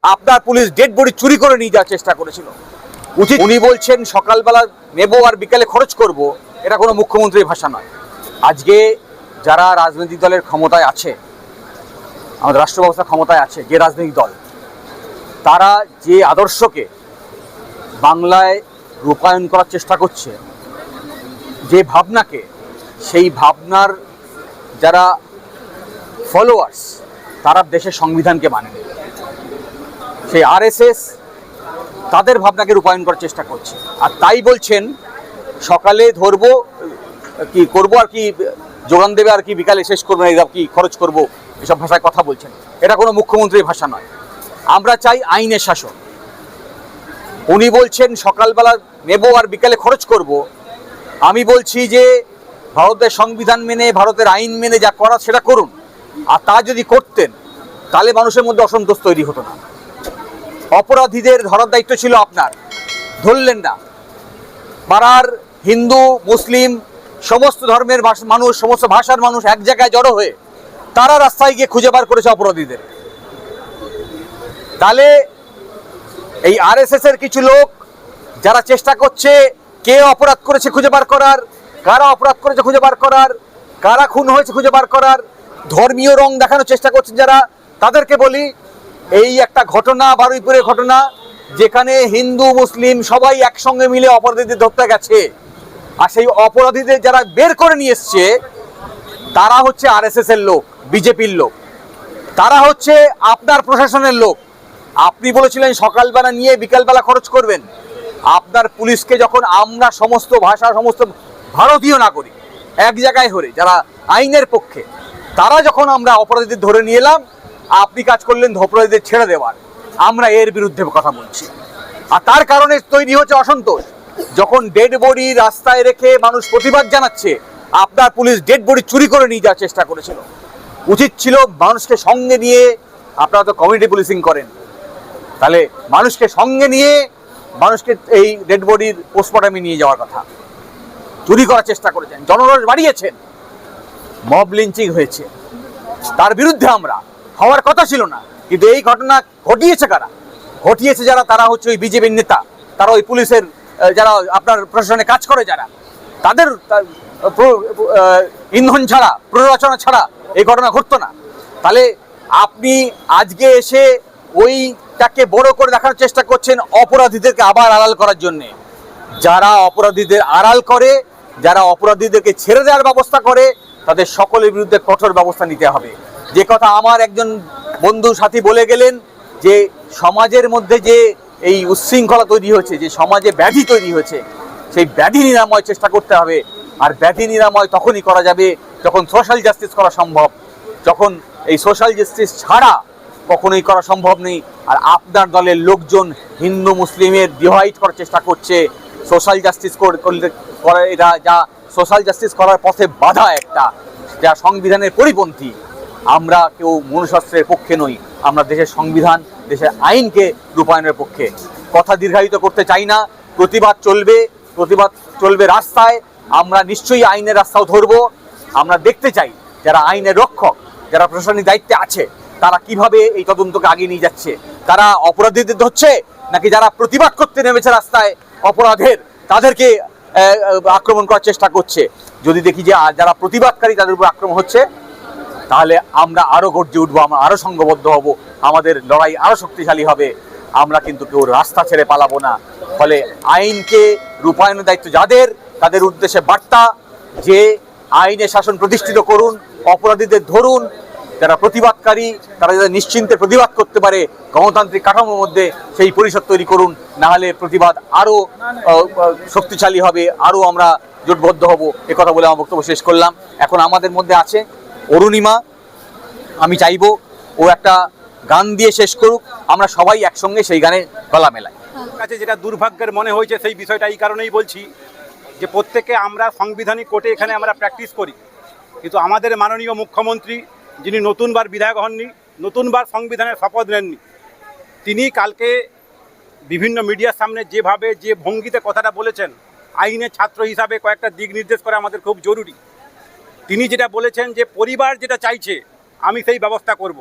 আপনার police dead body চুরি করে নিয়ে যাওয়ার চেষ্টা করেছিল। উচিত উনি বলছেন সকালবেলা নেব আর বিকালে খরচ করব, এটা কোনো মুখ্যমন্ত্রীর ভাষা নয়। আজকে যারা রাজনৈতিক দলের ক্ষমতায় আছে, আমাদের রাষ্ট্র ব্যবস্থা ক্ষমতায় আছে, যে রাজনৈতিক দল, তারা যে আদর্শকে বাংলায় রূপায়ণ করার চেষ্টা করছে, যে ভাবনাকে, সেই ভাবনার যারা ফলোয়ার্স, তারা দেশের সংবিধানকে মানে নেবে। সেই আরএসএস তাদের ভাবনাকে রূপায়ণ করার চেষ্টা করছে। আর তাই বলছেন সকালে ধরবো কি করবো আর কি যোগান দেবে আর কি বিকালে শেষ করবো না, কি খরচ করব, এসব ভাষায় কথা বলছেন। এটা কোনো মুখ্যমন্ত্রীর ভাষা নয়। আমরা চাই আইনের শাসন। উনি বলছেন সকালবেলা নেব আর বিকালে খরচ করব। আমি বলছি যে ভারতের সংবিধান মেনে, ভারতের আইন মেনে যা করা সেটা করুন। আর তা যদি করতেন তাহলে মানুষের মধ্যে অসন্তোষ তৈরি হতো না। অপরাধীদের ধরার দায়িত্ব ছিল আপনার, ধরলেন না। পাড়ার হিন্দু মুসলিম সমস্ত ধর্মের মানুষ, সমস্ত ভাষার মানুষ এক জায়গায় জড়ো হয়ে তারা রাস্তায় গিয়ে খুঁজে বার করেছে অপরাধীদের। তাহলে এই আরএসএস এর কিছু লোক যারা চেষ্টা করছে কে অপরাধ করেছে খুঁজে বার করার, কারা অপরাধ করেছে খুঁজে বার করার, কারা খুন হয়েছে খুঁজে বার করার, ধর্মীয় রং দেখানোর চেষ্টা করছেন যারা, তাদেরকে বলি এই একটা ঘটনা, বারুইপুরের ঘটনা, যেখানে হিন্দু মুসলিম সবাই একসঙ্গে মিলে অপরাধীদের ধরতে গেছে। আর সেই অপরাধীদের যারা বের করে নিয়ে এসছে তারা হচ্ছে আরএসএস এর লোক, বিজেপির লোক, তারা হচ্ছে আপনার প্রশাসনের লোক। আপনি বলেছিলেন সকালবেলা নিয়ে বিকালবেলা খরচ করবেন। আপনার পুলিশকে যখন আমরা সমস্ত ভাষা, সমস্ত ভারতীয় নাগরিক এক জায়গায় হয়ে যারা আইনের পক্ষে, তারা যখন আমরা অপরাধীদের ধরে নিয়ে এলাম, আপনি কাজ করলেন অপরাধীদের ছেড়ে দেওয়ার। আমরা এর বিরুদ্ধে কথা বলছি। আর তার কারণে তৈরি হচ্ছে অসন্তোষ। যখন ডেড বডি রাস্তায় রেখে মানুষ প্রতিবাদ জানাচ্ছে, আপনার পুলিশ ডেড বডি চুরি করে নিয়ে যাওয়ার চেষ্টা করেছিল। উচিত ছিল মানুষকে সঙ্গে নিয়ে, আপনারা তো কমিউনিটি পুলিশিং করেন, তাহলে মানুষকে সঙ্গে নিয়ে মানুষকে এই ডেড বডির পোস্টমর্টমে নিয়ে যাওয়ার কথা। চুরি করার চেষ্টা করেছেন, জনরোষ বাড়িয়েছেন, মব লিঞ্চিং হয়েছে, তার বিরুদ্ধে আমরা হওয়ার কথা ছিল না। কিন্তু এই ঘটনা ঘটিয়েছে কারা? ঘটিয়েছে যারা, তারা হচ্ছে ওই বিজেপির নেতা, তারা ওই পুলিশের যারা আপনার প্রশাসনে কাজ করে, যারা তাদের ইন্ধন ছাড়া, প্ররোচনা ছাড়া এই ঘটনা ঘটতো না। তাহলে আপনি আজকে এসে ওইটাকে বড় করে দেখানোর চেষ্টা করছেন অপরাধীদেরকে আবার আড়াল করার জন্যে। যারা অপরাধীদের আড়াল করে, যারা অপরাধীদেরকে ছেড়ে দেওয়ার ব্যবস্থা করে, তাদের সকলের বিরুদ্ধে কঠোর ব্যবস্থা নিতে হবে। যে কথা আমার একজন বন্ধু সাথী বলে গেলেন, যে সমাজের মধ্যে যে এই উচ্ছৃঙ্খলা তৈরি হয়েছে, যে সমাজে ব্যাধি তৈরি হয়েছে, সেই ব্যাধি নিরাময় চেষ্টা করতে হবে। আর ব্যাধি নিরাময় তখনই করা যাবে যখন সোশ্যাল জাস্টিস করা সম্ভব। যখন এই সোশ্যাল জাস্টিস ছাড়া কখনোই করা সম্ভব নেই। আর আপনার দলের লোকজন হিন্দু মুসলিমের ডিভাইড করার চেষ্টা করছে। সোশ্যাল জাস্টিস করলে এটা যা সোশ্যাল জাস্টিস করার পথে বাধা একটা, যা সংবিধানের পরিপন্থী। আমরা কেউ মনুষ্যত্বের পক্ষে নই, আমরা দেশের সংবিধান, দেশের আইনকে রূপায়ণের পক্ষে। কথা দীর্ঘায়িত করতে চাই না। প্রতিবাদ চলবে রাস্তায়। আমরা নিশ্চয়ই আইনের রাস্তাও ধরবো। আমরা দেখতে চাই যারা আইনের রক্ষক, যারা প্রশাসনিক দায়িত্বে আছে, তারা কিভাবে এই তদন্তকে আগিয়ে নিয়ে যাচ্ছে। তারা অপরাধীদের ধরছে নাকি যারা প্রতিবাদ করতে নেমেছে রাস্তায় অপরাধের, তাদেরকে আক্রমণ করার চেষ্টা করছে। যদি দেখি যে যারা প্রতিবাদকারী তাদের উপর আক্রমণ হচ্ছে, তাহলে আমরা আরো গর্জে উঠবো, আমরা আরো সংঘবদ্ধ হব, আমাদের লড়াই আরো শক্তিশালী হবে। আমরা কিন্তু কেউ রাস্তা ছেড়ে পালাবো না। ফলে আইনকে রূপায়ণের দায়িত্ব যাদের, তাদের উদ্দেশ্যে বার্তা যে আইনের শাসন প্রতিষ্ঠিত করুন, অপরাধীদের ধরুন, যারা প্রতিবাদকারী তারা যাতে নিশ্চিন্তে প্রতিবাদ করতে পারে গণতান্ত্রিক কাঠামোর মধ্যে, সেই পরিষদ তৈরি করুন। নাহলে প্রতিবাদ আরো শক্তিশালী হবে, আরো আমরা জোটবদ্ধ হব। কথা বলে আমার বক্তব্য শেষ করলাম। এখন আমাদের মধ্যে আছে অরুণিমা, আমি চাইবো ও একটা গান দিয়ে শেষ করুক, আমরা সবাই একসঙ্গে সেই গানে গলা মেলাই। কাছে যেটা দুর্ভাগ্যের মনে হয়েছে সেই বিষয়টা এই কারণেই বলছি যে প্রত্যেকে আমরা সাংবিধানিক কোর্টে এখানে আমরা প্র্যাকটিস করি, কিন্তু আমাদের মাননীয় মুখ্যমন্ত্রী, যিনি নতুনবার বিধায়ক হননি, নতুনবার সংবিধানের শপথ নেননি, তিনি কালকে বিভিন্ন মিডিয়ার সামনে যেভাবে যে ভঙ্গিতে কথাটা বলেছেন, আইনের ছাত্র হিসাবে কয়েকটা দিক নির্দেশ করা আমাদের খুব জরুরি। তিনি যেটা বলেছেন যে পরিবার যেটা চাইছে আমি সেই ব্যবস্থা করব,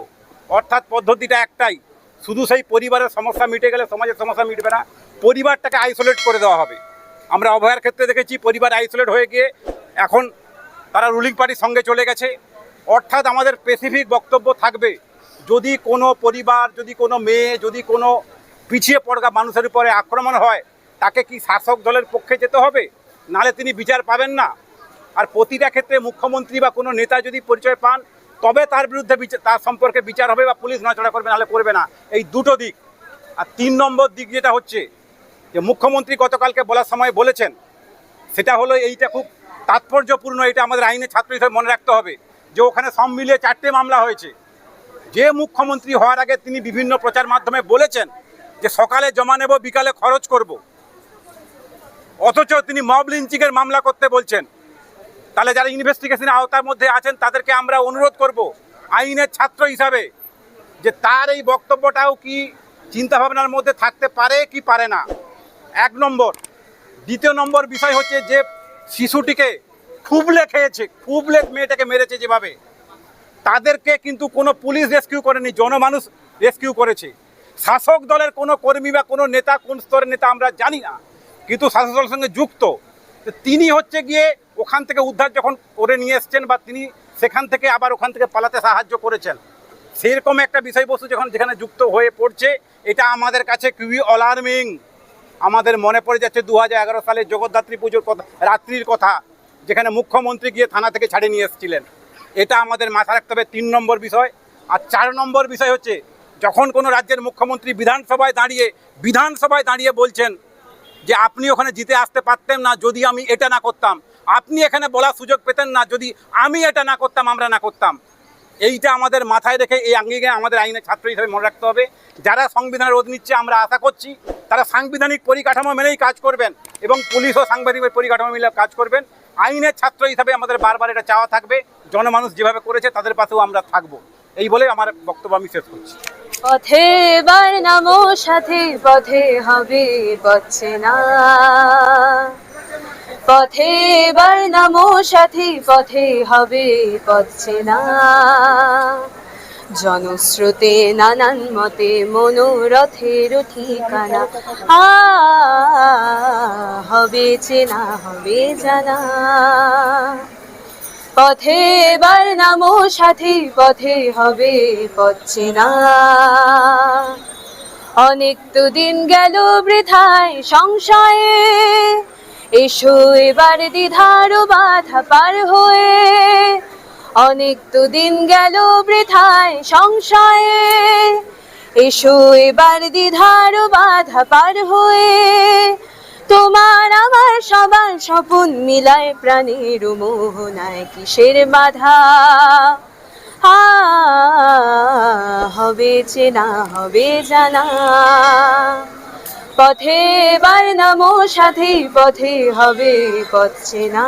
অর্থাৎ পদ্ধতিটা একটাই, শুধু সেই পরিবারের সমস্যা মিটে গেলে সমাজের সমস্যা মিটবে না, পরিবারটাকে আইসোলেট করে দেওয়া হবে। আমরা অভয়ার ক্ষেত্রে দেখেছি পরিবার আইসোলেট হয়ে গিয়ে এখন তারা রুলিং পার্টির সঙ্গে চলে গেছে। অর্থাৎ আমাদের স্পেসিফিক বক্তব্য থাকবে, যদি কোনো পরিবার, যদি কোনো মেয়ে, যদি কোনো পিছিয়ে পড়া মানুষের উপরে আক্রমণ হয়, তাকে কি শাসক দলের পক্ষে যেতে হবে, নালে তিনি বিচার পাবেন না। আর প্রতিটা ক্ষেত্রে মুখ্যমন্ত্রী বা কোনো নেতা যদি পরিচয় পান, তবে তার বিরুদ্ধে তার সম্পর্কে বিচার হবে বা পুলিশ নড়াচড়া করবে, নাহলে করবে না। এই দুটো দিক। আর 3 নম্বর দিক যেটা হচ্ছে, যে মুখ্যমন্ত্রী গতকালকে বলার সময় বলেছেন, সেটা হলো এইটা খুব তাৎপর্যপূর্ণ, এটা আমাদের আইনে ছাত্র হিসেবে মনে রাখতে হবে, যে ওখানে সব মিলিয়ে 4টে মামলা হয়েছে। যে মুখ্যমন্ত্রী হওয়ার আগে তিনি বিভিন্ন প্রচার মাধ্যমে বলেছেন যে সকালে জমা নেব, বিকালে খরচ করব, অথচ তিনি মব লিঞ্চিংয়ের মামলা করতে বলছেন। তাহলে যারা ইনভেস্টিগেশনের আওতার মধ্যে আছেন তাদেরকে আমরা অনুরোধ করব আইনের ছাত্র হিসাবে, যে তার এই বক্তব্যটাও কি চিন্তাভাবনার মধ্যে থাকতে পারে কি পারে না। 1 নম্বর। 2 নম্বর বিষয় হচ্ছে, যে শিশুটিকে খুবলে খেয়েছে, খুবলে মেয়েটাকে মেরেছে যেভাবে, তাদেরকে কিন্তু কোনো পুলিশ রেস্কিউ করেনি, জনমানুষ রেস্কিউ করেছে। শাসক দলের কোনো কর্মী বা কোনো নেতা, কোন স্তরের নেতা আমরা জানি না, কিন্তু শাসক দলের সঙ্গে যুক্ত। তো তিনি হচ্ছে গিয়ে ওখান থেকে উদ্ধার যখন করে নিয়ে এসছেন, বা তিনি সেখান থেকে আবার ওখান থেকে পালাতে সাহায্য করেছেন, সেরকম একটা বিষয়বস্তু যখন যেখানে যুক্ত হয়ে পড়ছে, এটা আমাদের কাছে খুবই অ্যালার্মিং। আমাদের মনে পড়ে যাচ্ছে 2011 সালে জগদ্ধাত্রী পুজোর কথা, রাত্রির কথা, যেখানে মুখ্যমন্ত্রী গিয়ে থানা থেকে ছাড়িয়ে নিয়ে এসেছিলেন। এটা আমাদের মাথায় রাখতে হবে 3 নম্বর বিষয়। আর 4 নম্বর বিষয় হচ্ছে, যখন কোনো রাজ্যের মুখ্যমন্ত্রী বিধানসভায় দাঁড়িয়ে বলছেন যে আপনি ওখানে জিতে আসতে পারতেন না যদি আমি এটা না করতাম, আপনি এখানে বলার সুযোগ পেতেন না যদি আমি এটা না করতাম, আমরা না করতাম। এইটা আমাদের মাথায় রেখে এই আঙ্গিকে আমাদের আইনের ছাত্র হিসেবে মনে রাখতে হবে। যারা সংবিধানের রোধ নিচ্ছে, আমরা আশা করছি তারা সাংবিধানিক পরিকাঠামো মেনেই কাজ করবেন, এবং পুলিশ ও সাংবিধানিক পরিকাঠামো মিলে কাজ করবেন। আইনের ছাত্র হিসাবে আমাদের বারবার এটা চাওয়া থাকবে, জনমানুষ যেভাবে করেছে তাদের পাশেও আমরা থাকবো। এই বলে আমার বক্তব্য আমি শেষ করছি। পথে বার নামো সাথে, পথে হবে পথে না, পথে বার নামো সাথে, পথে হবে পথে না। জনস্রোতে নানান মতে মনোরথের ঠিকানা, হবে চেনা হবে জানা। পথে বার নামো সাথী, পথে হবে পথে না। অনেক তো দিন গেল বৃথায় সংশয়ে, এসো এবার দ্বিধার বাধা পার হয়ে। অনেক তো দিন গেল বৃথায় সংশয়ে, এসো এবার দ্বিধার বাধা পার হয়ে। তোমার আমার সবার স্বপন মিলায় প্রাণের মোহনায় কিসের বাধা, হবে চেনা হবে জানা। পথে বার নামো সাথী, পথে হবে পথ চেনা।